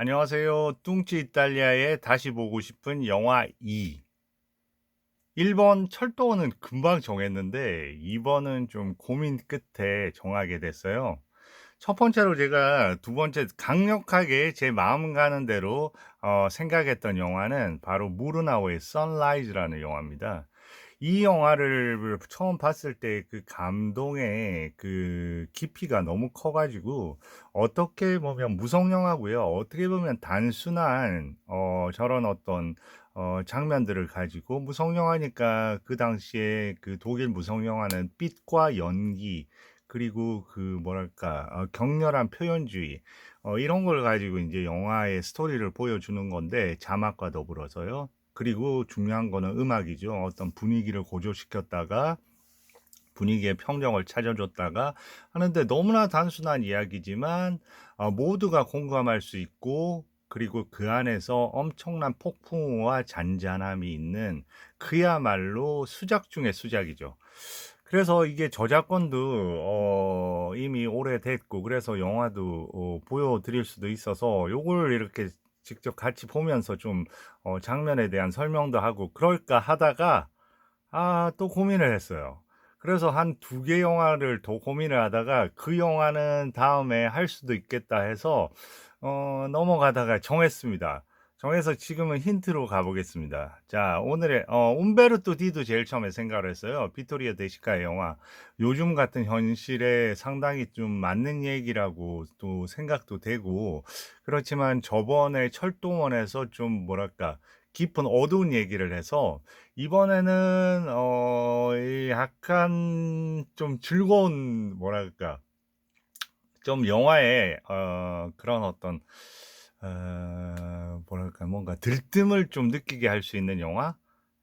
안녕하세요. 뚱찌 이탈리아에 다시 보고 싶은 영화 2. 1번 철도는 금방 정했는데 2번은 좀 고민 끝에 정하게 됐어요. 첫 번째로 제가 두 번째 강력하게 제 마음 가는 대로 생각했던 영화는 바로 무르나오의 선라이즈라는 영화입니다. 이 영화를 처음 봤을 때 그 감동의 그 깊이가 너무 커 가지고 어떻게 보면 무성 영화고요. 어떻게 보면 단순한 저런 어떤 장면들을 가지고 무성 영화니까 그 당시에 그 독일 무성 영화는 빛과 연기 그리고 그 뭐랄까 격렬한 표현주의 이런 걸 가지고 인제 영화의 스토리를 보여주는 건데 자막과 더불어서요. 그리고 중요한 거는 음악이죠. 어떤 분위기를 고조시켰다가 분위기의 평정을 찾아줬다가 하는데 너무나 단순한 이야기지만 모두가 공감할 수 있고 그리고 그 안에서 엄청난 폭풍우와 잔잔함이 있는 그야말로 수작 중의 수작이죠. 그래서 이게 저작권도 이미 오래됐고 그래서 영화도 보여드릴 수도 있어서 요걸 이렇게 직접 같이 보면서 좀 장면에 대한 설명도 하고 그럴까 하다가 또 고민을 했어요. 그래서 한 두 개 영화를 더 고민을 하다가 그 영화는 다음에 할 수도 있겠다 해서 넘어가다가 정했습니다. 정해서 지금은 힌트로 가보겠습니다. 자, 오늘의 움베르토 디도 제일 처음에 생각을 했어요. 비토리아 데시카의 영화. 요즘 같은 현실에 상당히 좀 맞는 얘기라고 또 생각도 되고 그렇지만 저번에 철도원에서 좀 뭐랄까 깊은 어두운 얘기를 해서 이번에는 이 약간 좀 즐거운 뭐랄까 좀 영화의 그런 어떤 뭐랄까 뭔가 들뜸을 좀 느끼게 할 수 있는 영화?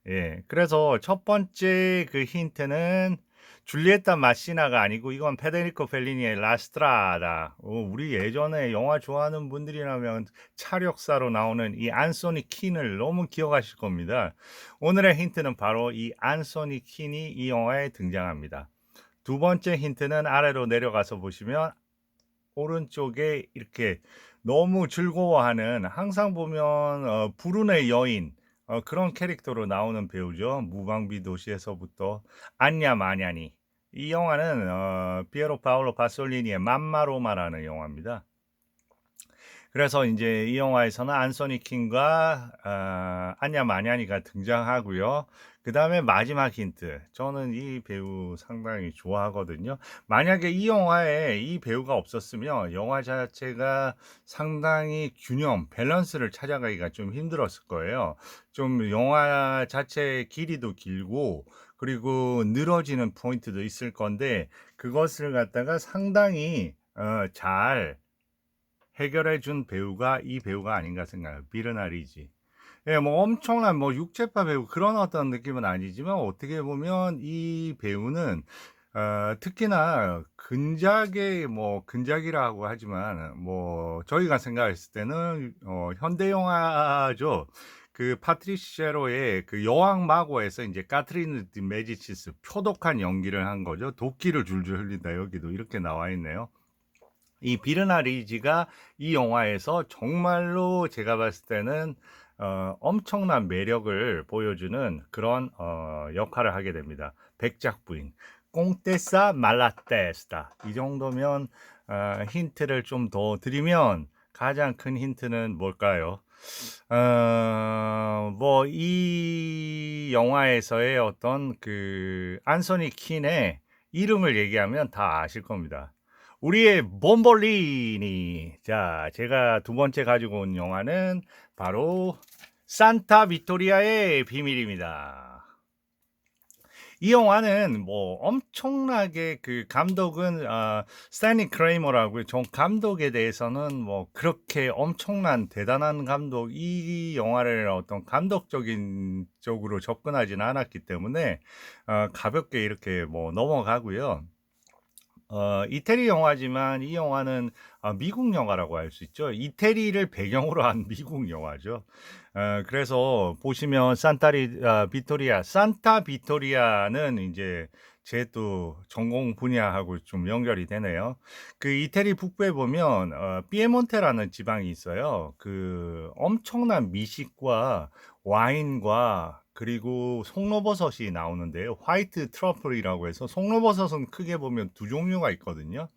예. 그래서 첫 번째 그 힌트는 줄리에타 마시나가 아니고 이건 페데리코 펠리니의 라스트라다. 우리 예전에 영화 좋아하는 분들이라면 차력사로 나오는 이 안소니 킨을 너무 기억하실 겁니다. 오늘의 힌트는 바로 이 안소니 킨이 이 영화에 등장합니다. 두 번째 힌트는 아래로 내려가서 보시면 오른쪽에 이렇게 너무 즐거워하는 항상 보면 불운의 여인 그런 캐릭터로 나오는 배우죠. 무방비 도시에서부터 안냐 마냐니. 이 영화는 피에로 파올로 파솔리니의 맘마로마라는 영화입니다. 그래서 인제 이 영화에서는 안소니 킹과 안냐 마냐니가 등장하고요. 그다음에 마지막 힌트. 저는 이 배우 상당히 좋아하거든요. 만약에 이 영화에 이 배우가 없었으면 영화 자체가 상당히 균형, 밸런스를 찾아가기가 좀 힘들었을 거예요. 좀 영화 자체의 길이도 길고 그리고 늘어지는 포인트도 있을 건데 그것을 갖다가 상당히 잘 해결해 준 배우가 이 배우가 아닌가 생각해요. 비르나리지. 예, 뭐 엄청난 뭐 육체파 배우 그런 어떤 느낌은 아니지만 어떻게 보면 이 배우는 특히나 근작의 뭐 근작이라고 하지만 뭐 저희가 생각했을 때는 현대 영화죠. 그 파트리시에로의 그 여왕 마고에서 이제 까트리는 디 메디치스 표독한 연기를 한 거죠. 도끼를 줄줄 흘린다 여기도 이렇게 나와 있네요. 이 비르나 리지가 이 영화에서 정말로 제가 봤을 때는 엄청난 매력을 보여주는 그런 역할을 하게 됩니다. 백작 부인, 꽁테사 말라테스타. 이 정도면 힌트를 좀 더 드리면 가장 큰 힌트는 뭘까요? 뭐 이 영화에서의 어떤 그 안소니 킨의 이름을 얘기하면 다 아실 겁니다. 우리의 bombolini. 자, 제가 두 번째 가지고 온 영화는 바로 산타 비토리아의 비밀입니다. 이 영화는 뭐 엄청나게 그 감독은 스탠리 크레이머라고요. 전 감독에 대해서는 뭐 그렇게 엄청난 대단한 감독 이 영화를 어떤 감독적인 쪽으로 접근하지는 않았기 때문에 가볍게 이렇게 뭐 넘어가고요. 이태리 영화지만 이 영화는 미국 영화라고 할 수 있죠. 이태리를 배경으로 한 미국 영화죠. 그래서 보시면 비토리아 산타 비토리아는 이제 제 또 전공 분야하고 좀 연결이 되네요. 그 이태리 북부에 보면 피에몬테라는 지방이 있어요. 그 엄청난 미식과 와인과 그리고 송로버섯이 나오는데요. 화이트 트러플이라고 해서 송로버섯은 크게 보면 두 종류가 있거든요.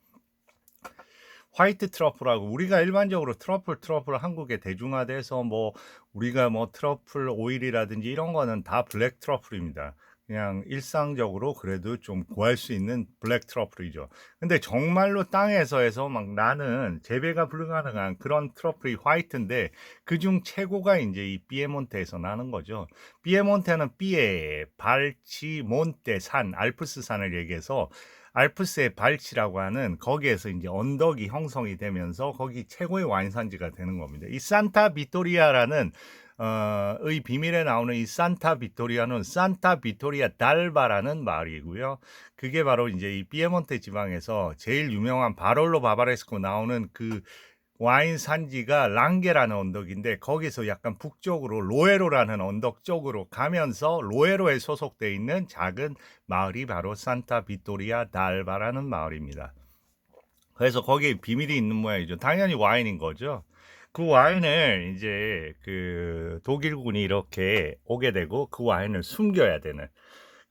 화이트 트러플하고 우리가 일반적으로 트러플 한국에 대중화돼서 뭐 우리가 뭐 트러플 오일이라든지 이런 거는 다 블랙 트러플입니다. 그냥 일상적으로 그래도 좀 구할 수 있는 블랙 트러플이죠. 근데 정말로 땅에서 해서 막 나는 재배가 불가능한 그런 트러플이 화이트인데 그중 최고가 이제 이 피에몬테에서 나는 거죠. 피에몬테는 피에, 발치, 몬테, 산, 알프스 산을 얘기해서 알프스의 발치라고 하는 거기에서 이제 언덕이 형성이 되면서 거기 최고의 와인 산지가 되는 겁니다. 이 산타 비토리아라는 의 비밀에 나오는 이 산타 비토리아는 산타 비토리아 달바라는 마을이고요. 그게 바로 이제 이 피에몬테 지방에서 제일 유명한 바롤로 바바레스코 나오는 그 와인 산지가 랑게라는 언덕인데 거기서 약간 북쪽으로 로에로라는 언덕 쪽으로 가면서 로에로에 소속돼 있는 작은 마을이 바로 산타 비토리아 달바라는 마을입니다. 그래서 거기에 비밀이 있는 모양이죠. 당연히 와인인 거죠. 그 와인을 이제 그 독일군이 이렇게 오게 되고 그 와인을 숨겨야 되는,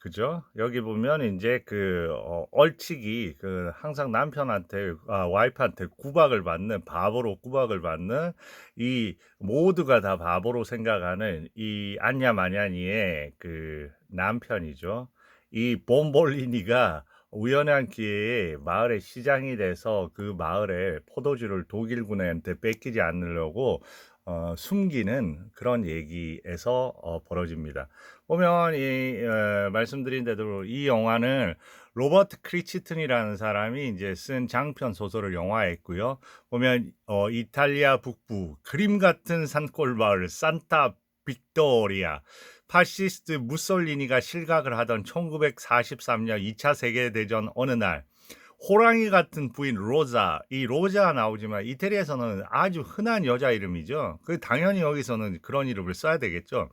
그죠? 여기 보면 인제 그 얼치기 그 항상 남편한테 와이프한테 구박을 받는, 바보로 구박을 받는, 이 모두가 다 바보로 생각하는 이 안냐 마냐니의 그 남편이죠. 이 봄볼리니가 우연한 기회에 마을의 시장이 돼서 그 마을에 포도주를 독일군한테 뺏기지 않으려고 숨기는 그런 얘기에서 벌어집니다. 보면 말씀드린 대로 이 영화는 로버트 크리치튼이라는 사람이 이제 쓴 장편 소설을 영화했고요. 보면 이탈리아 북부 그림 같은 산골 마을 산타 빅토리아, 파시스트 무솔리니가 실각을 하던 1943년 2차 세계대전 어느 날 호랑이 같은 부인 로자, 이 로자 나오지만 이태리에서는 아주 흔한 여자 이름이죠. 그 당연히 여기서는 그런 이름을 써야 되겠죠.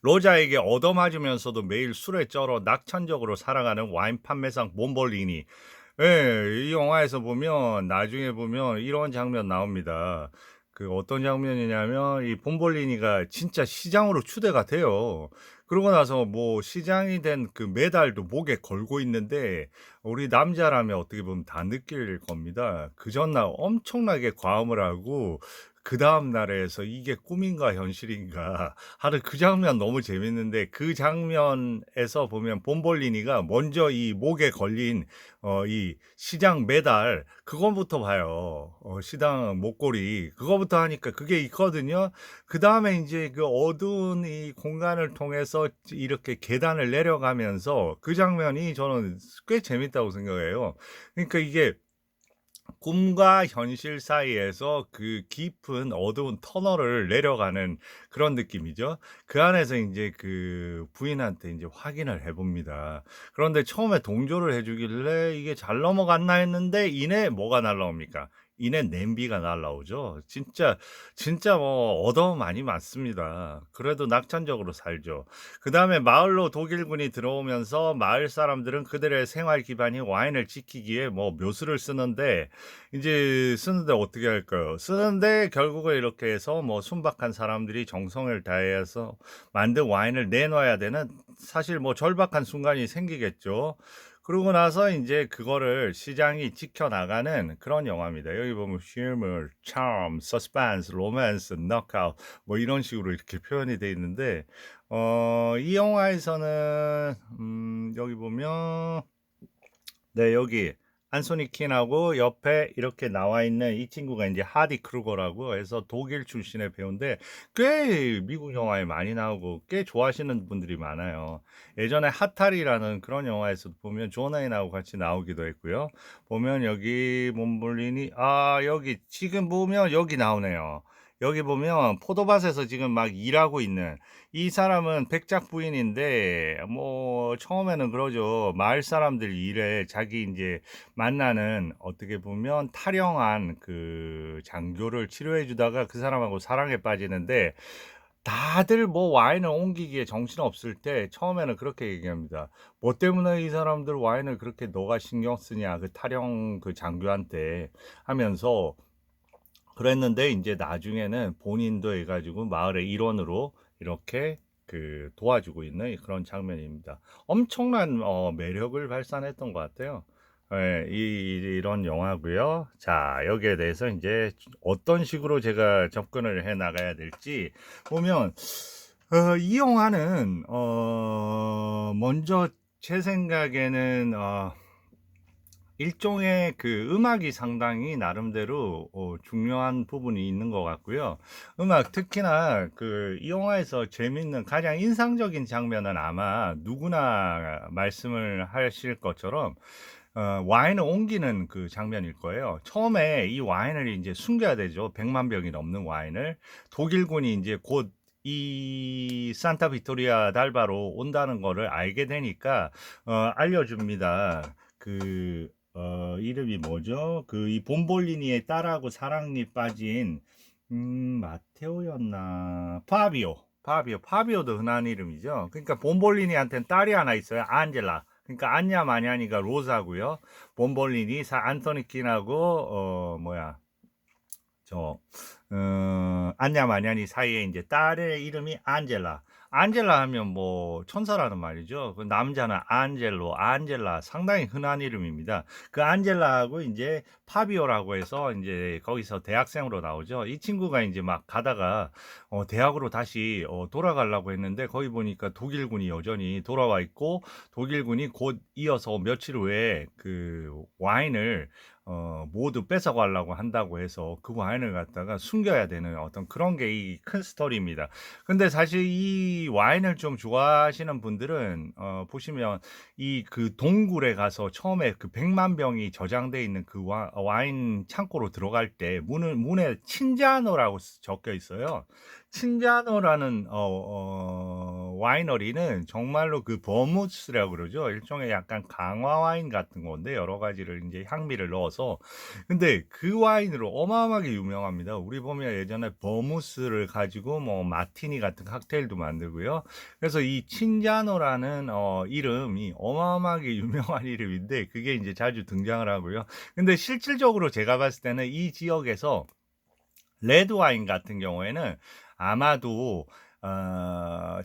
로자에게 얻어맞으면서도 매일 술에 쩔어 낙천적으로 살아가는 와인 판매상 몬볼리니. 예, 이 영화에서 보면 나중에 보면 이런 장면 나옵니다. 그 어떤 장면이냐면 이 봄볼리니가 진짜 시장으로 추대가 돼요. 그러고 나서 뭐 시장이 된 그 메달도 목에 걸고 있는데 우리 남자라면 어떻게 보면 다 느낄 겁니다. 그 전날 엄청나게 과음을 하고 그 다음 날에서 이게 꿈인가 현실인가 하는 그 장면 너무 재밌는데 그 장면에서 보면 봄볼리니가 먼저 이 목에 걸린 이 시장 메달 그거부터 봐요. 시장 목걸이 그거부터 하니까 그게 있거든요. 그다음에 이제 그 어두운 이 공간을 통해서 이렇게 계단을 내려가면서 그 장면이 저는 꽤 재밌다고 생각해요. 그러니까 이게 꿈과 현실 사이에서 그 깊은 어두운 터널을 내려가는 그런 느낌이죠. 그 안에서 인제 그 부인한테 인제 확인을 해 봅니다. 그런데 처음에 동조를 해 주길래 '이게 잘 넘어갔나.' 했는데 이내 뭐가 날라옵니까? 이내 냄비가 날라오죠. 진짜 뭐 얻어많이 맞습니다. 그래도 낙천적으로 살죠. 그다음에 마을로 독일군이 들어오면서 마을 사람들은 그들의 생활 기반인 와인을 지키기에 뭐 묘수를 쓰는데 인제 쓰는데 어떻게 할까요? 쓰는데 결국은 이렇게 해서 뭐 순박한 사람들이 정성을 다해서 만든 와인을 내놔야 되는 사실 뭐 절박한 순간이 생기겠죠. 그러고 나서 인제 그거를 시장이 지켜나가는 그런 영화입니다. 여기 보면 humor, charm, suspense, romance, knockout 뭐 이런 식으로 이렇게 표현이 돼 있는데 이 영화에서는 여기 보면 네, 여기 안소니 킨하고 옆에 이렇게 나와 있는 이 친구가 이제 하디 크루거라고 해서 독일 출신의 배우인데 꽤 미국 영화에 많이 나오고 꽤 좋아하시는 분들이 많아요. 예전에 핫탈이라는 그런 영화에서 보면 존 레인하고 같이 나오기도 했고요. 보면 여기 몬볼리니 여기 지금 보면 여기 나오네요. 여기 보면 포도밭에서 지금 막 일하고 있는 이 사람은 백작 부인인데 뭐 처음에는 그러죠. 마을 사람들 일에 자기 인제 만나는 어떻게 보면 탈영한 그 장교를 치료해 주다가 그 사람하고 사랑에 빠지는데 다들 뭐 와인을 옮기기에 정신없을 때 처음에는 그렇게 얘기합니다. "뭐 때문에 이 사람들 와인을 그렇게 너가 신경 쓰냐, 그 타령 그 장교한테." 하면서 그랬는데 인제 나중에는 본인도 해 가지고 마을의 일원으로 이렇게 그 도와주고 있는 그런 장면입니다. 엄청난 매력을 발산했던 것 같아요. 예. 이런 영화고요. 자, 여기에 대해서 인제 어떤 식으로 제가 접근을 해 나가야 될지 보면 이 영화는 먼저 제 생각에는 일종의 그 음악이 상당히 나름대로 중요한 부분이 있는 것 같고요. 음악 특히나 그 이 영화에서 재밌는 가장 인상적인 장면은 아마 누구나 말씀을 하실 것처럼 와인을 옮기는 그 장면일 거예요. 처음에 이 와인을 인제 숨겨야 되죠. 100만 병이 넘는 와인을. 독일군이 인제 곧 이 산타 비토리아 달바로 온다는 거를 알게 되니까 알려줍니다. 그 이름이 뭐죠? 그 이 bombolini의 딸하고 사랑니 빠진 마테오였나? 파비오도 흔한 이름이죠. 그러니까 bombolini한테는 딸이 하나 있어요. 안젤라. 그러니까 안냐 마냐니가 로사고요. bombolini 안토니 킨하고 뭐야? 저 안냐 마냐니 사이에 인제 딸의 이름이 안젤라. 안젤라 하면 뭐 천사라는 말이죠. 그 남자는 안젤로, 안젤라 상당히 흔한 이름입니다. 그 안젤라하고 인제 파비오라고 해서 인제 거기서 대학생으로 나오죠. 이 친구가 인제 막 가다가 대학으로 다시 돌아가려고 했는데 거기 보니까 독일군이 여전히 돌아와 있고 독일군이 곧 이어서 며칠 후에 그 와인을 모두 뺏어가려고 한다고 해서 그 와인을 갖다가 숨겨야 되는 어떤 그런 게 이 큰 스토리입니다. 근데 사실 이 와인을 좀 좋아하시는 분들은 보시면 이 그 동굴에 가서 처음에 그 100만 병이 저장돼 있는 그 와인 창고로 들어갈 때 문에 친자노라고 적혀 있어요. 친자노라는 와이너리는 정말로 그 버무스라고 그러죠. 일종의 약간 강화 와인 같은 건데 여러 가지를 인제 향미를 넣어서 근데 그 와인으로 어마어마하게 유명합니다. 우리 보면 예전에 버무스를 가지고 뭐 마티니 같은 칵테일도 만들고요. 그래서 이 친자노라는 이름이 어마어마하게 유명한 이름인데 그게 인제 자주 등장을 하고요. 근데 실질적으로 제가 봤을 때는 이 지역에서 레드 와인 같은 경우에는 아마도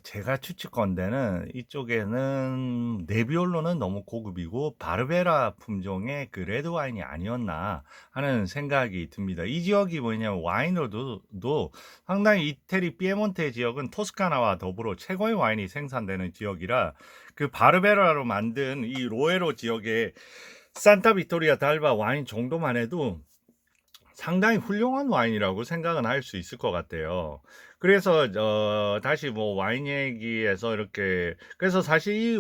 제가 추측컨대는 이쪽에는 네비올로는 너무 고급이고 바르베라 품종의 그 레드 와인이 아니었나 하는 생각이 듭니다. 이 지역이 뭐냐면 와인으로도 상당히 이태리 피에몬테 지역은 토스카나와 더불어 최고의 와인이 생산되는 지역이라 그 바르베라로 만든 이 로에로 지역의 산타 비토리아 달바 와인 정도만 해도 상당히 훌륭한 와인이라고 생각은 할 수 있을 것 같아요. 그래서 다시 뭐 와인 얘기에서 이렇게 그래서 사실 이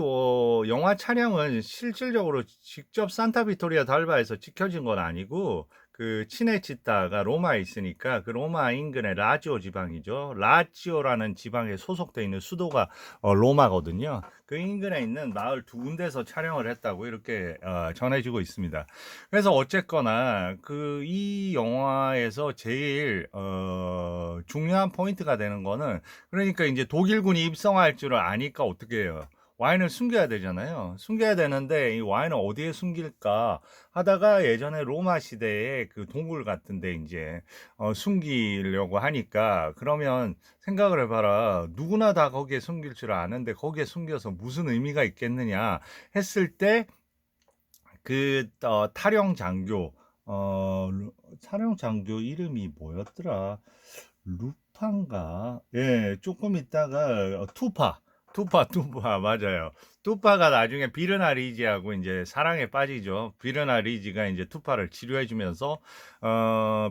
영화 촬영은 실질적으로 직접 산타 비토리아 달바에서 찍혀진 건 아니고 그 치네치타가 로마에 있으니까 그 로마 인근의 라지오 지방이죠. 라지오라는 지방에 소속돼 있는 수도가 로마거든요. 그 인근에 있는 마을 두 군데서 촬영을 했다고 이렇게 전해지고 있습니다. 그래서 어쨌거나 그 이 영화에서 제일 중요한 포인트가 되는 거는 그러니까 인제 독일군이 입성할 줄을 아니까 어떻게 해요? 와인을 숨겨야 되잖아요. 숨겨야 되는데 이 와인을 어디에 숨길까 하다가 예전에 로마 시대에 그 동굴 같은 데 인제 숨기려고 하니까 그러면 생각을 해 봐라. 누구나 다 거기에 숨길 줄 아는데 거기에 숨겨서 무슨 의미가 있겠느냐 했을 때 그 타령 장교 타령 장교 이름이 뭐였더라? 루파인가? 예. 쪼끔 있다가 투파 맞아요. 투파가 나중에 비르나 리지하고 인제 사랑에 빠지죠. 비르나 리지가 인제 투파를 치료해 주면서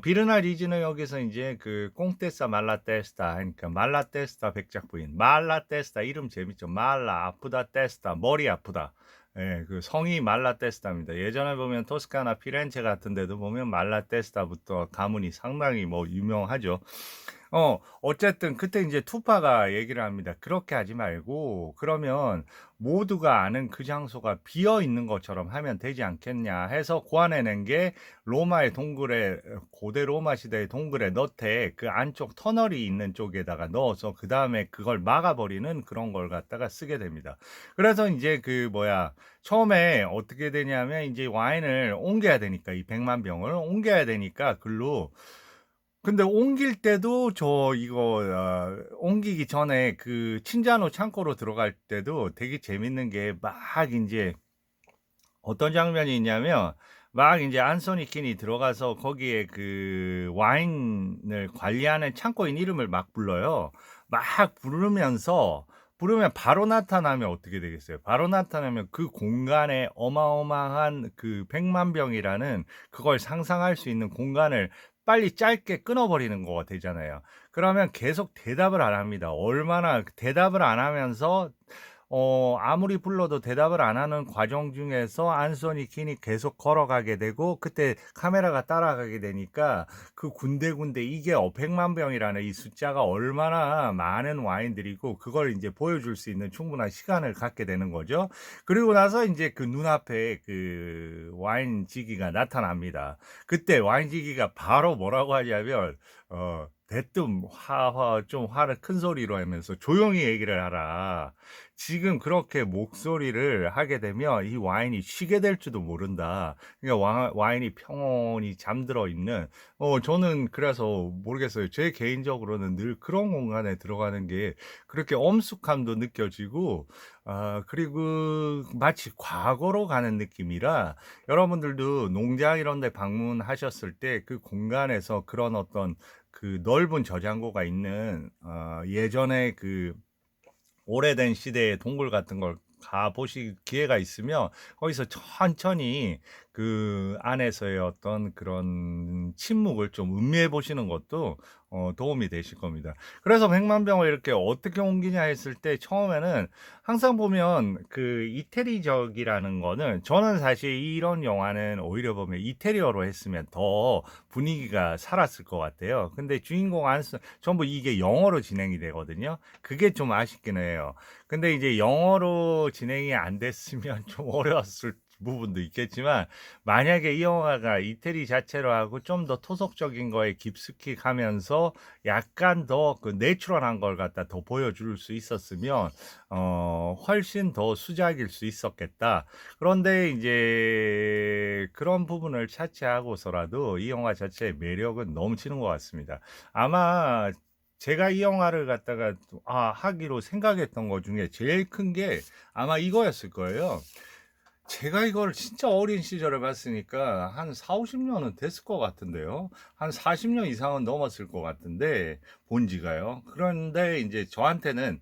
비르나 리지는 여기서 인제 그 꽁테사 말라테스타 하니까 말라테스타 백작 부인. 말라테스타 이름 재밌죠. 말라 아프다 테스타 머리 아프다. 예. 그 성이 말라테스타입니다. 예전에 보면 토스카나 피렌체 같은 데도 보면 말라테스타부터 가문이 상당히 뭐 유명하죠. 어쨌든 그때 이제 투파가 얘기를 합니다. "그렇게 하지 말고 그러면 모두가 아는 그 장소가 비어 있는 것처럼 하면 되지 않겠냐." 해서 고안해낸 게 로마의 동굴에 고대 로마 시대의 동굴에 너트에 그 안쪽 터널이 있는 쪽에다가 넣어서 그다음에 그걸 막아 버리는 그런 걸 갖다가 쓰게 됩니다. 그래서 인제 그 뭐야 처음에 어떻게 되냐면 인제 와인을 옮겨야 되니까 이 100만 병을 옮겨야 되니까 글로 근데 옮길 때도 저 이거 옮기기 전에 그 친자노 창고로 들어갈 때도 되게 재밌는 게 막 인제 어떤 장면이 있냐면 막 인제 안소니 킨이 들어가서 거기에 그 와인을 관리하는 창고인 이름을 막 불러요. 막 부르면 바로 나타나면 어떻게 되겠어요? 바로 나타나면 그 공간에 어마어마한 그 100만 병이라는 그걸 상상할 수 있는 공간을 빨리 짧게 끊어 버리는 거가 되잖아요. 그러면 계속 대답을 안 합니다. 얼마나 대답을 안 하면서 아무리 불러도 대답을 안 하는 과정 중에서 안소니 킨이 계속 걸어가게 되고 그때 카메라가 따라가게 되니까 그 군데군데 이게 100만 병이라는 이 숫자가 얼마나 많은 와인들이고 그걸 인제 보여줄 수 있는 충분한 시간을 갖게 되는 거죠. 그리고 나서 인제 그 눈앞에 그 와인지기가 나타납니다. 그때 와인지기가 바로 뭐라고 하냐면 대뜸 좀 화를 큰 소리로 하면서 "조용히 얘기를 하라. 지금 그렇게 목소리를 하게 되면 이 와인이 쉬게 될지도 모른다." 그러니까 와인이 평온히 잠들어 있는 저는 그래서 모르겠어요. 제 개인적으로는 늘 그런 공간에 들어가는 게 그렇게 엄숙함도 느껴지고 그리고 마치 과거로 가는 느낌이라 여러분들도 농장 이런 데 방문하셨을 때 그 공간에서 그런 어떤 그 넓은 저장고가 있는 예전에 그 오래된 시대의 동굴 같은 걸 가 보실 기회가 있으면 거기서 천천히 그 안에서의 어떤 그런 침묵을 좀 음미해 보시는 것도 도움이 되실 겁니다. 그래서 100만 병을 이렇게 어떻게 옮기냐 했을 때 처음에는 항상 보면 그 이태리적이라는 거는 저는 사실 이런 영화는 오히려 보면 이태리어로 했으면 더 분위기가 살았을 것 같아요. 근데 주인공 전부 이게 영어로 진행이 되거든요. 그게 좀 아쉽긴 해요. 근데 이제 영어로 진행이 안 됐으면 좀 어려웠을 부분도 있겠지만 만약에 이 영화가 이태리 자체로 하고 좀 더 토속적인 거에 깊숙이 가면서 약간 더 그 내추럴한 걸 갖다 더 보여줄 수 있었으면 훨씬 더 수작일 수 있었겠다. 그런데 이제 그런 부분을 차치하고서라도 이 영화 자체의 매력은 넘치는 것 같습니다. 아마 제가 이 영화를 갖다가 하기로 생각했던 것 중에 제일 큰 게 아마 이거였을 거예요. 제가 이거를 진짜 어린 시절에 봤으니까 한 40-50 년은 됐을 것 같은데요. 한 40년 이상은 넘었을 것 같은데 본 지가요. 그런데 인제 저한테는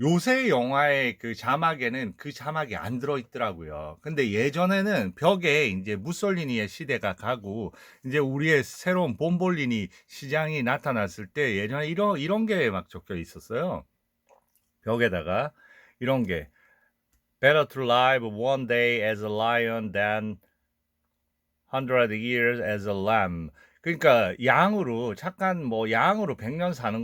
요새 영화의 그 자막에는 그 자막이 안 들어 있더라고요. 근데 예전에는 벽에 인제 무솔리니의 시대가 가고 인제 우리의 새로운 봄볼리니 시장이 나타났을 때 예전에 이런 게 막 적혀 있었어요. 벽에다가 이런 게 "Better to live one day as a lion than 100 years as a lamb." 그러니까 양으로 착한 뭐 양으로 100년 사는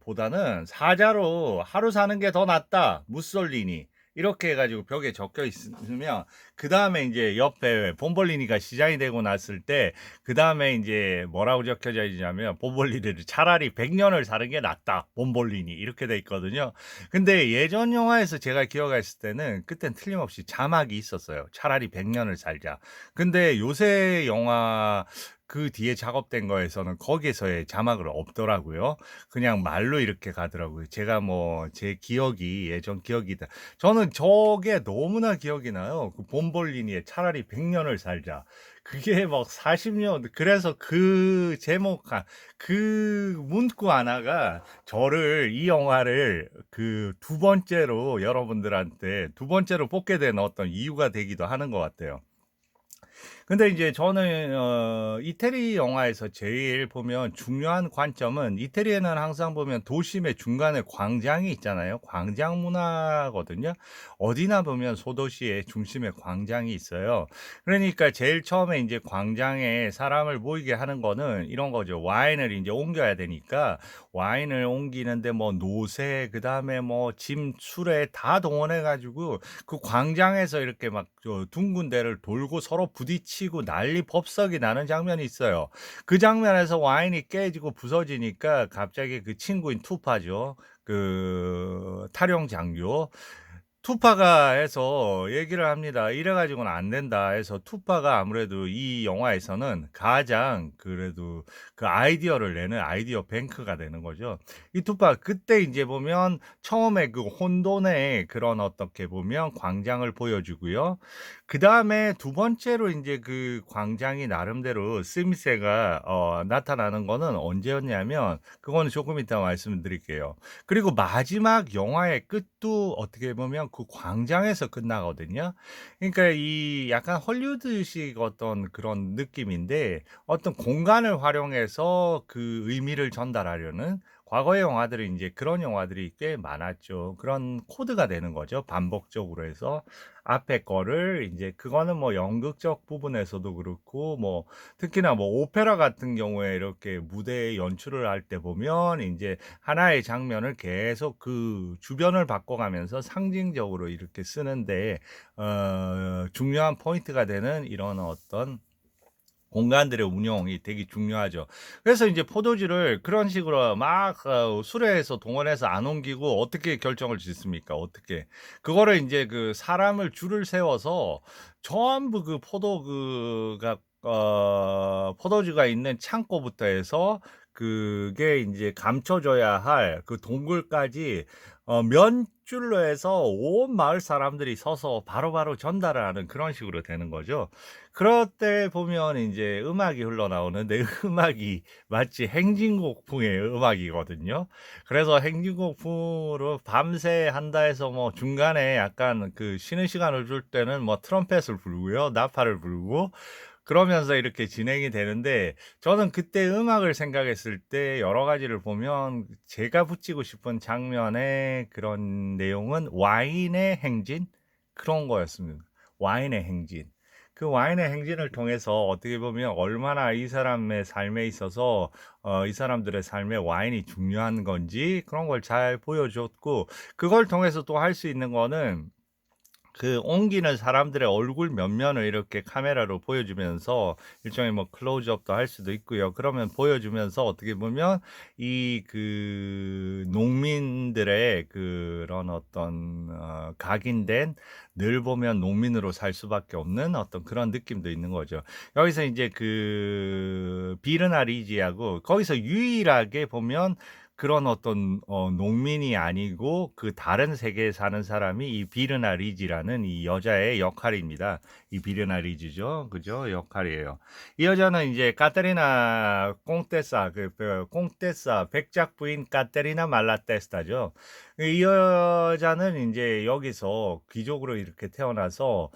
보다는 사자로 하루 사는 게 더 낫다. 무솔리니. 이렇게 해 가지고 벽에 적혀 있으면 그다음에 인제 옆에 봄볼리니가 시작이 되고 났을 때 그다음에 인제 뭐라고 적혀져 있냐면 봄볼리니를 "차라리 100 년을 사는 게 낫다. 봄볼리니." 이렇게 돼 있거든요. 근데 예전 영화에서 제가 기억했을 때는 그땐 틀림없이 자막이 있었어요. "차라리 100 년을 살자." 근데 요새 영화 그 뒤에 작업된 거에서는 거기에서의 자막을 없더라고요. 그냥 말로 이렇게 가더라고요. 제가 뭐 제 기억이 예전 기억이다. 저는 저게 너무나 기억이 나요. 그 봄볼리니의 "차라리 100 년을 살자." 그게 막 40 년 그래서 그 그 문구 하나가 저를 이 영화를 그 두 번째로 여러분들한테 두 번째로 뽑게 된 어떤 이유가 되기도 하는 것 같아요. 근데 이제 저는 이태리 영화에서 제일 보면 중요한 관점은 이태리에는 항상 보면 도심의 중간에 광장이 있잖아요. 광장 문화거든요. 어디나 보면 소도시의 중심에 광장이 있어요. 그러니까 제일 처음에 인제 광장에 사람을 모이게 하는 거는 이런 거죠. 와인을 인제 옮겨야 되니까 와인을 옮기는데 뭐 노새 그다음에 뭐 짐 수레 다 동원해 가지고 그 광장에서 이렇게 막 둥근 데를 돌고 서로 부딪히고 난리 법석이 나는 장면이 있어요. 그 장면에서 와인이 깨지고 부서지니까 갑자기 그 친구인 투파죠. 그 탈영 장교. 투파가 해서 얘기를 합니다. "이래 가지고는 안 된다." 해서 투파가 아무래도 이 영화에서는 가장 그래도 그 아이디어를 내는 아이디어 뱅크가 되는 거죠. 이 투파 그때 인제 보면 처음에 그 혼돈의 그런 어떻게 보면 광장을 보여주고요. 그다음에 두 번째로 인제 그 광장이 나름대로 쓰임새가 나타나는 거는 언제였냐면 그거는 조금 이따 말씀드릴게요. 그리고 마지막 영화의 끝도 어떻게 보면 그 광장에서 끝나거든요. 그러니까 이 약간 헐리우드식 어떤 그런 느낌인데 어떤 공간을 활용해서 그 의미를 전달하려는 과거의 영화들은 인제 그런 영화들이 꽤 많았죠. 그런 코드가 되는 거죠, 반복적으로 해서. 앞에 거를 인제 그거는 뭐 연극적 부분에서도 그렇고 뭐 특히나 뭐 오페라 같은 경우에 이렇게 무대 연출을 할 때 보면 인제 하나의 장면을 계속 그 주변을 바꿔가면서 상징적으로 이렇게 쓰는데 중요한 포인트가 되는 이런 어떤 공간들의 운영이 되게 중요하죠. 그래서 인제 포도주를 그런 식으로 막 수레에서 동원해서 안 옮기고 어떻게 결정을 짓습니까? 어떻게. 그거를 인제 그 사람을 줄을 세워서 전부 그 포도주가 있는 창고부터 해서 그게 인제 감춰져야 할 그 동굴까지 몇 줄로 해서 온 마을 사람들이 서서 바로바로 전달을 하는 그런 식으로 되는 거죠. 그럴 때 보면 인제 음악이 흘러나오는데 음악이 마치 행진곡풍의 음악이거든요. 그래서 행진곡풍으로 밤새 한다 해서 뭐 중간에 약간 그 쉬는 시간을 줄 때는 뭐 트럼펫을 불고요. 나팔을 불고 그러면서 이렇게 진행이 되는데 저는 그때 음악을 생각했을 때 여러 가지를 보면 제가 붙이고 싶은 장면의 그런 내용은 와인의 행진 그런 거였습니다. 와인의 행진. 그 와인의 행진을 통해서 어떻게 보면 얼마나 이 사람의 삶에 있어서 이 사람들의 삶에 와인이 중요한 건지 그런 걸 잘 보여줬고 그걸 통해서 또 할 수 있는 거는 그 옮기는 사람들의 얼굴 면면을 이렇게 카메라로 보여주면서 일종의 뭐 클로즈업도 할 수도 있고요. 그러면 보여주면서 어떻게 보면 이 그 농민들의 그런 어떤 각인된 늘 보면 농민으로 살 수밖에 없는 어떤 그런 느낌도 있는 거죠. 여기서 인제 그 비르나 리지하고 거기서 유일하게 보면 그런 어떤 농민이 아니고 그 다른 세계에 사는 사람이 이 비르나 리지라는 이 여자의 역할입니다. 이 비르나 리지죠. 그죠? 역할이에요. 이 여자는 인제 카테리나 꽁테사 꽁테사 백작 부인 카테리나 말라테스타죠. 이 여자는 인제 여기서 귀족으로 이렇게 태어나서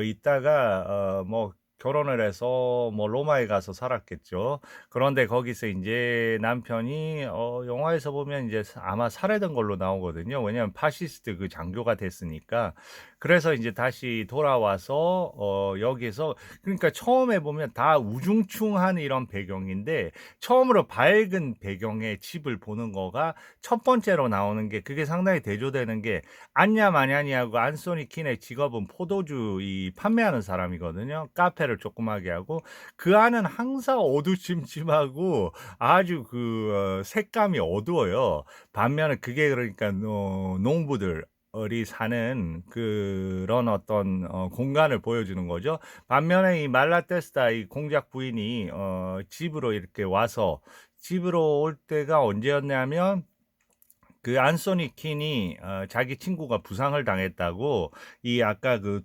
있다가 뭐 결혼을 해서 뭐 로마에 가서 살았겠죠. 그런데 거기서 인제 남편이 영화에서 보면 인제 아마 살해된 걸로 나오거든요. 왜냐하면 파시스트 그 장교가 됐으니까. 그래서 인제 다시 돌아와서 여기서 그러니까 처음에 보면 다 우중충한 이런 배경인데 처음으로 밝은 배경의 집을 보는 거가 첫 번째로 나오는 게 그게 상당히 대조되는 게 안냐 마냐니하고 안소니 킨의 직업은 포도주 이 판매하는 사람이거든요. 카페를 조그마하게 하고 그 안은 항상 어두침침하고 아주 그 색감이 어두워요. 반면에 그게 그러니까 농부들 이 사는 그런 어떤 공간을 보여주는 거죠. 반면에 이 말라테스타 이 공작 부인이 집으로 이렇게 와서 집으로 올 때가 언제였냐면 그 안소니 킨이 자기 친구가 부상을 당했다고 이 아까 그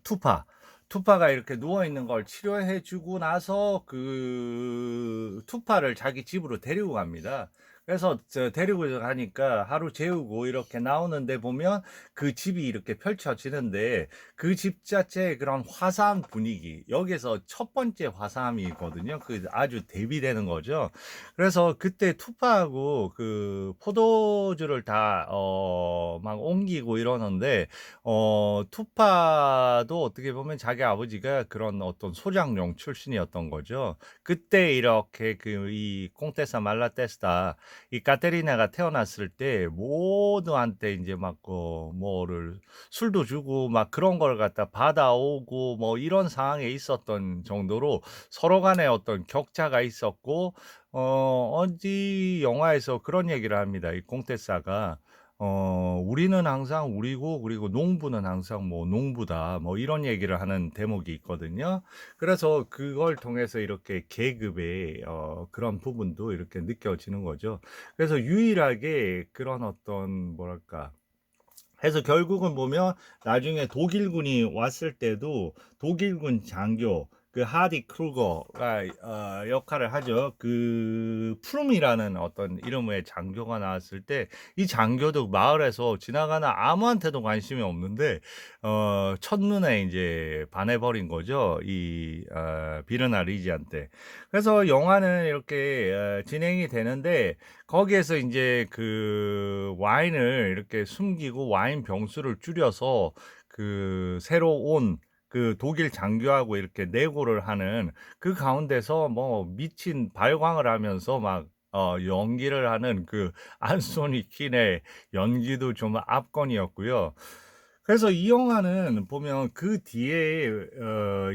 투파가 이렇게 누워 있는 걸 치료해 주고 나서 그 투파를 자기 집으로 데리고 갑니다. 그래서 데리고 가니까 하루 재우고 이렇게 나오는데 보면 그 집이 이렇게 펼쳐지는데 그 집 자체의 그런 화사한 분위기, 여기서 첫 번째 화사함이거든요. 그 아주 대비되는 거죠. 그래서 그때 투파하고 그 포도주를 다, 막 옮기고 이러는데, 투파도 어떻게 보면 자기 아버지가 그런 어떤 소장용 출신이었던 거죠. 그때 이렇게 그 이 콩테사 말라테스타 이 카테리나가 태어났을 때 모두한테 이제 막 뭐를 술도 주고 막 그런 걸 갖다 받아오고 뭐 이런 상황에 있었던 정도로 서로 간에 어떤 격차가 있었고, 어디 영화에서 그런 얘기를 합니다. 이 콩테사가 우리는 항상 우리고 그리고 농부는 항상 뭐 농부다 뭐 이런 얘기를 하는 대목이 있거든요. 그래서 그걸 통해서 이렇게 계급의 그런 부분도 이렇게 느껴지는 거죠. 그래서 유일하게 그런 어떤 뭐랄까 해서 결국은 보면 나중에 독일군이 왔을 때도 독일군 장교 그 하디 크루거가 역할을 하죠. 그 프룸이라는 어떤 이름의 장교가 나왔을 때 이 장교도 마을에서 지나가는 아무한테도 관심이 없는데 첫눈에 이제 반해버린 거죠. 이 비르나 리지한테. 그래서 영화는 이렇게 진행이 되는데 거기에서 이제 그 와인을 이렇게 숨기고 와인 병수를 줄여서 그 새로 온 그 독일 장교하고 이렇게 내고를 하는 그 가운데서 뭐 미친 발광을 하면서 막 연기를 하는 그 안소니 킨의 연기도 좀 압권이었고요. 그래서 이 영화는 보면 그 뒤에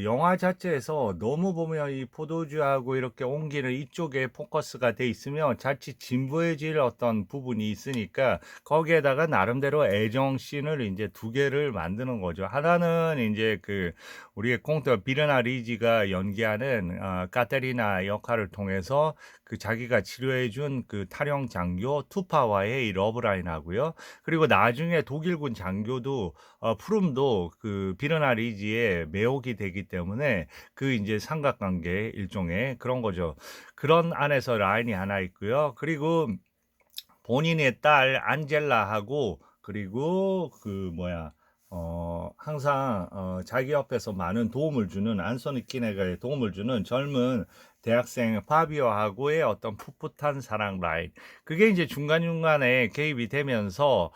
영화 자체에서 너무 보면 이 포도주하고 이렇게 옮기는 이쪽에 포커스가 돼 있으면 자칫 진부해질 어떤 부분이 있으니까 거기에다가 나름대로 애정 씬을 이제 두 개를 만드는 거죠. 하나는 이제 그 우리의 콩터 비르나 리지가 연기하는 카테리나 역할을 통해서 그 자기가 치료해준 그 탈영 장교 투파와의 이 러브라인 하고요. 그리고 나중에 독일군 장교도 푸름도 그 비르나 리지의 매혹이 되기 때문에 그 이제 삼각관계 일종의 그런 거죠. 그런 안에서 라인이 하나 있고요. 그리고 본인의 딸 안젤라하고 그리고 그 뭐야 항상 자기 옆에서 많은 도움을 주는 안소니 키네가의 도움을 주는 젊은 대학생 파비오하고의 어떤 풋풋한 사랑 라인, 그게 이제 중간중간에 개입이 되면서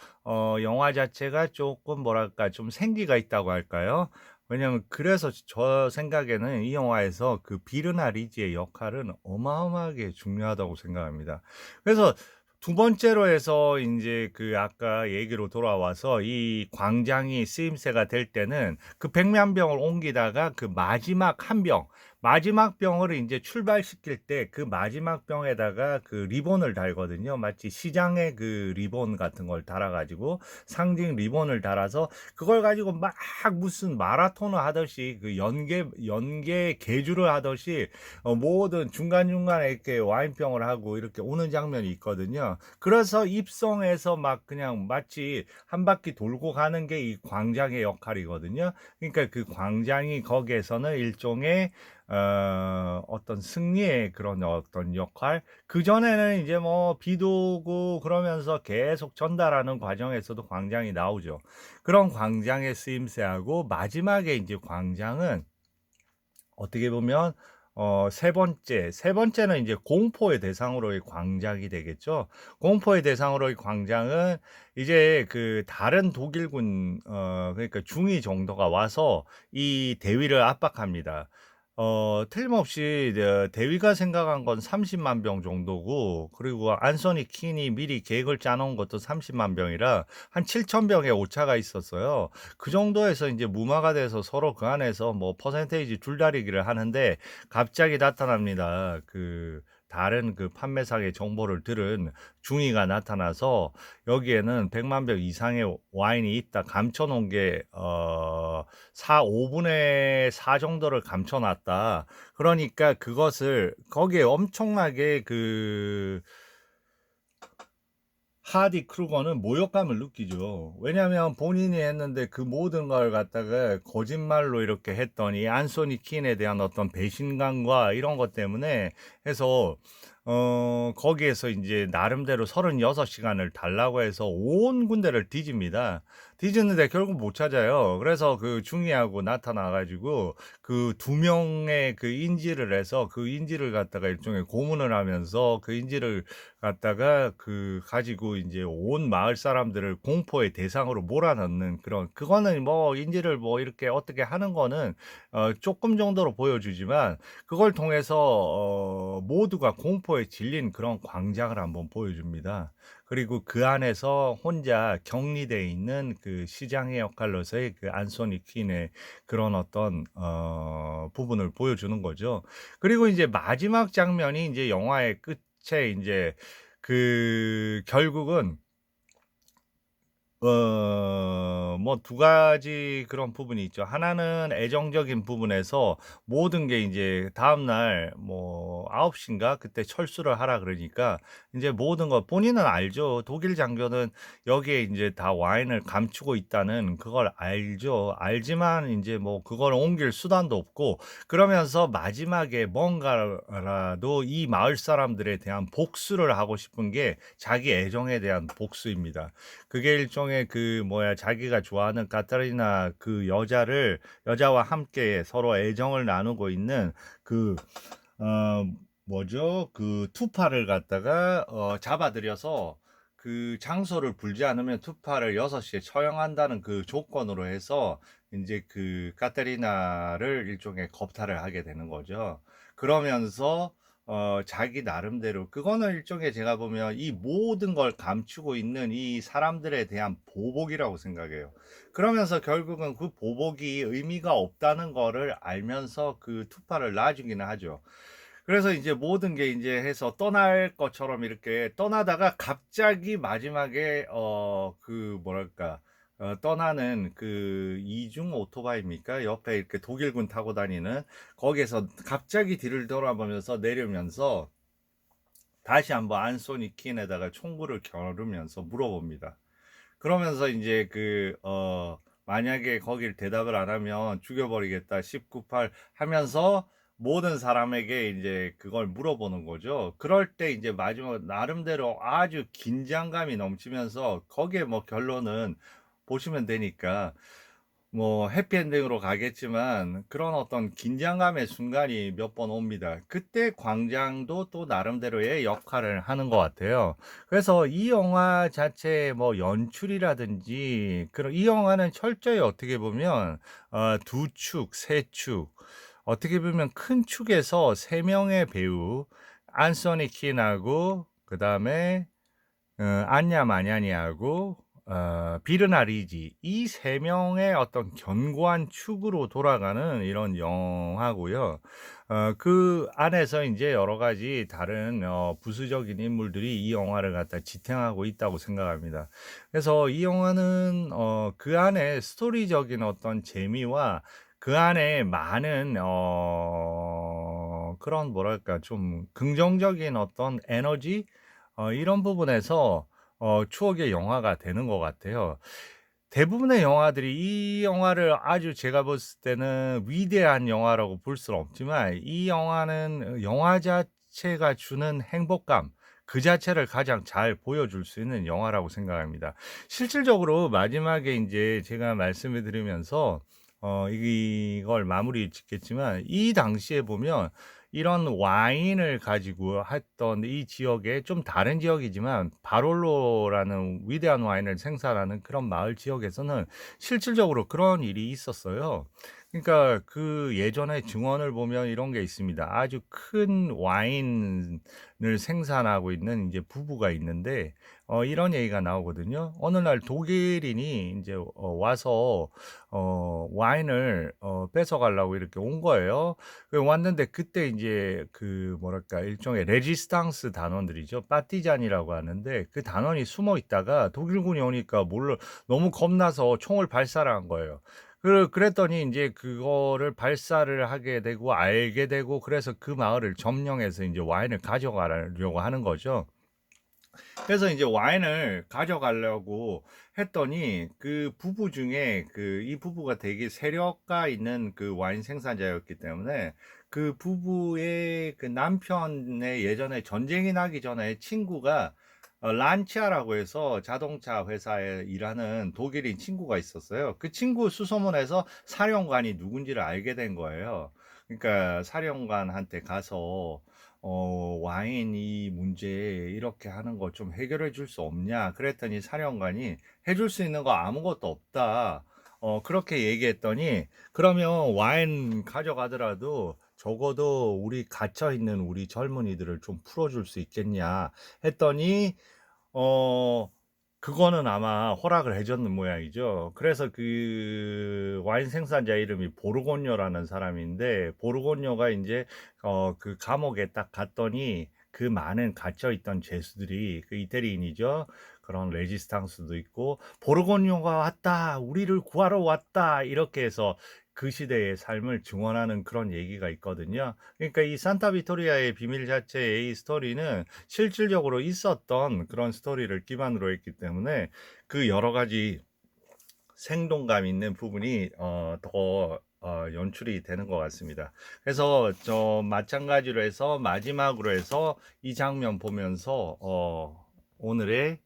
영화 자체가 조금 뭐랄까 좀 생기가 있다고 할까요? 왜냐면 그래서 저 생각에는 이 영화에서 그 비르나 리지의 역할은 어마어마하게 중요하다고 생각합니다. 그래서 두 번째로 해서 인제 그 아까 얘기로 돌아와서 이 광장이 쓰임새가 될 때는 그 100만 병을 옮기다가 그 마지막 한 병, 마지막 병을 인제 출발시킬 때 그 마지막 병에다가 그 리본을 달거든요. 마치 시장에 그 리본 같은 걸 달아 가지고 상징 리본을 달아서 그걸 가지고 막 무슨 마라톤을 하듯이 그 연계 계주를 하듯이 모든 중간중간에 이렇게 와인병을 하고 이렇게 오는 장면이 있거든요. 그래서 입성해서 막 그냥 마치 한 바퀴 돌고 가는 게 이 광장의 역할이거든요. 그러니까 그 광장이 거기에서는 일종의 어떤 승리의 그런 어떤 역할. 그전에는 이제 뭐 비도 오고 그러면서 계속 전달하는 과정에서도 광장이 나오죠. 그런 광장의 쓰임새하고 마지막에 이제 광장은 어떻게 보면 세 번째는 이제 공포의 대상으로의 광장이 되겠죠. 공포의 대상으로의 광장은 이제 그 다른 독일군 그러니까 중위 정도가 와서 이 대위를 압박합니다. 틀림없이 대위가 생각한 건 30만 병 정도고, 그리고 안소니 킨이 미리 계획을 짜놓은 것도 30만 병이라 한 7천 병의 오차가 있었어요. 그 정도에서 이제 무마가 돼서 서로 그 안에서 뭐 퍼센테이지 줄다리기를 하는데 갑자기 나타납니다. 그 다른 그 판매상의 정보를 들은 중위가 나타나서 여기에는 100만 병 이상의 와인이 있다. 감춰 놓은 게 5분의 4 정도를 감춰 놨다. 그러니까 그것을 거기에 엄청나게 그 하디 크루거는 모욕감을 느끼죠. 왜냐하면 본인이 했는데 그 모든 걸 갖다가 거짓말로 이렇게 했더니 안소니 킨에 대한 어떤 배신감과 이런 것 때문에 해서 거기에서 인제 나름대로 36 시간을 달라고 해서 온 군데를 뒤집니다. 뒤졌는데 결국 못 찾아요. 그래서 그 중위하고 나타나 가지고 그 2 명의 그 인질을 해서 그 인질을 갖다가 일종의 고문을 하면서 그 인질을 갖다가 그 가지고 인제 온 마을 사람들을 공포의 대상으로 몰아넣는 그런, 그거는 뭐 인질을 뭐 이렇게 어떻게 하는 거는 쪼끔 정도로 보여주지만, 그걸 통해서 모두가 공포에 질린 그런 광장을 한번 보여줍니다. 그리고 그 안에서 혼자 격리돼 있는 그 시장의 역할로서의 그 안소니 퀸의 그런 어떤 부분을 보여주는 거죠. 그리고 이제 마지막 장면이 인제 영화의 끝에 인제 그 결국은 뭐 두 가지 그런 부분이 있죠. 하나는 애정적인 부분에서 모든 게 인제 다음날 뭐 9 인가 그때 철수를 하라 그러니까 인제 모든 거 본인은 알죠. 독일 장교는 여기에 인제 다 와인을 감추고 있다는 그걸 알죠. 알지만 인제 뭐 그걸 옮길 수단도 없고, 그러면서 마지막에 뭔가라도 이 마을 사람들에 대한 복수를 하고 싶은 게 자기 애정에 대한 복수입니다. 그게 일종의 그 뭐야, 자기가 좋아하는 카타리나 그 여자와 함께 서로 애정을 나누고 있는 그 어 뭐죠? 그 투파를 갖다가 잡아들여서 그 장소를 불지 않으면 투파를 6 시에 처형한다는 그 조건으로 해서 인제 그 카테리나를 일종의 겁탈을 하게 되는 거죠. 그러면서 자기 나름대로 그거는 일종의, 제가 보면 이 모든 걸 감추고 있는 이 사람들에 대한 보복이라고 생각해요. 그러면서 결국은 그 보복이 의미가 없다는 거를 알면서 그 투파를 놔주기는 하죠. 그래서 이제 모든 게 인제 해서 떠날 것처럼 이렇게 떠나다가 갑자기 마지막에 그 뭐랄까, 떠나는 그 이중 오토바이입니까? 옆에 이렇게 독일군 타고 다니는, 거기에서 갑자기 뒤를 돌아보면서 내리면서 다시 한번 안소니 킨에다가 총구를 겨누면서 물어봅니다. 그러면서 인제 만약에 거길 대답을 안 하면 죽여버리겠다 19-8 하면서 모든 사람에게 인제 그걸 물어보는 거죠. 그럴 때 인제 마지막 나름대로 아주 긴장감이 넘치면서, 거기에 뭐 결론은 보시면 되니까 뭐 해피엔딩으로 가겠지만 그런 어떤 긴장감의 순간이 몇 번 옵니다. 그때 광장도 또 나름대로의 역할을 하는 것 같아요. 그래서 이 영화 자체의 뭐 연출이라든지, 그런 이 영화는 철저히 어떻게 보면 두 축, 세 축, 어떻게 보면 큰 축에서 세 명의 배우, 안소니 킨하고 그다음에 안냐 마냐니하고 비르나 리지, 이 세 명의 어떤 견고한 축으로 돌아가는 이런 영화고요. 그 안에서 인제 여러 가지 다른 부수적인 인물들이 이 영화를 갖다 지탱하고 있다고 생각합니다. 그래서 이 영화는 그 안에 스토리적인 어떤 재미와 그 안에 많은 그런 뭐랄까, 좀 긍정적인 어떤 에너지, 이런 부분에서 추억의 영화가 되는 것 같아요. 대부분의 영화들이 이 영화를 아주, 제가 봤을 때는 위대한 영화라고 볼 수는 없지만, 이 영화는 영화 자체가 주는 행복감 그 자체를 가장 잘 보여줄 수 있는 영화라고 생각합니다. 실질적으로 마지막에 인제 제가 말씀을 드리면서 이걸 마무리 짓겠지만, 이 당시에 보면 이런 와인을 가지고 했던 이 지역에, 좀 다른 지역이지만 바롤로라는 위대한 와인을 생산하는 그런 마을 지역에서는 실질적으로 그런 일이 있었어요. 그러니까 그 예전의 증언을 보면 이런 게 있습니다. 아주 큰 와인을 생산하고 있는 이제 부부가 있는데 이런 얘기가 나오거든요. 어느 날 독일인이 인제 와서 와인을 뺏어 가려고 이렇게 온 거예요. 왔는데 그때 인제 그 뭐랄까, 일종의 레지스탕스 단원들이죠. 파티잔이라고 하는데, 그 단원이 숨어 있다가 독일군이 오니까 몰라 너무 겁나서 총을 발사를 한 거예요. 그랬더니 인제 그거를 발사를 하게 되고 알게 되고, 그래서 그 마을을 점령해서 인제 와인을 가져가려고 하는 거죠. 그래서 이제 와인을 가져가려고 했더니 그 부부 중에 이 부부가 되게 세력가 있는 그 와인 생산자였기 때문에 그 부부의 그 남편의 예전에 전쟁이 나기 전에 친구가 란치아라고 해서 자동차 회사에 일하는 독일인 친구가 있었어요. 그 친구 수소문해서 사령관이 누군지를 알게 된 거예요. 그러니까 사령관한테 가서 와인 이 문제 이렇게 하는 거 좀 해결해 줄 수 없냐? 그랬더니 사령관이 해줄 수 있는 거 아무것도 없다. 그렇게 얘기했더니 그러면 와인 가져가더라도 적어도 우리 갇혀 있는 우리 젊은이들을 좀 풀어줄 수 있겠냐? 했더니 어 그거는 아마 허락을 해 줬는 모양이죠. 그래서 그 와인 생산자 이름이 보르고뇨라는 사람인데 보르고뇨가 인제 그 감옥에 딱 갔더니 그 많은 갇혀 있던 죄수들이 그 이태리인이죠. 그런 레지스탕스도 있고 "보르고뇨가 왔다. 우리를 구하러 왔다." 이렇게 해서 그 시대의 삶을 증언하는 그런 얘기가 있거든요. 그러니까 이 산타 비토리아의 비밀 자체의 이 스토리는 실질적으로 있었던 그런 스토리를 기반으로 했기 때문에 그 여러 가지 생동감 있는 부분이 더 연출이 되는 것 같습니다. 그래서 마찬가지로 해서 마지막으로 해서 이 장면 보면서 오늘의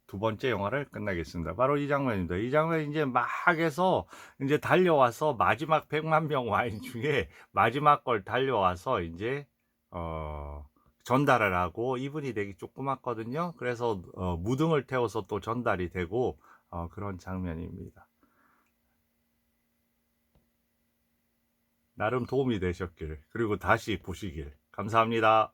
두 번째 영화를 끝나겠습니다. 바로 이 장면입니다. 이 장면 이제 막 해서 이제 달려와서 마지막 100만 병 와인 중에 마지막 걸 달려와서 이제 전달을 하고 이분이 되게 조그맣거든요. 그래서 무등을 태워서 또 전달이 되고 그런 장면입니다. 나름 도움이 되셨길 그리고 다시 보시길 감사합니다.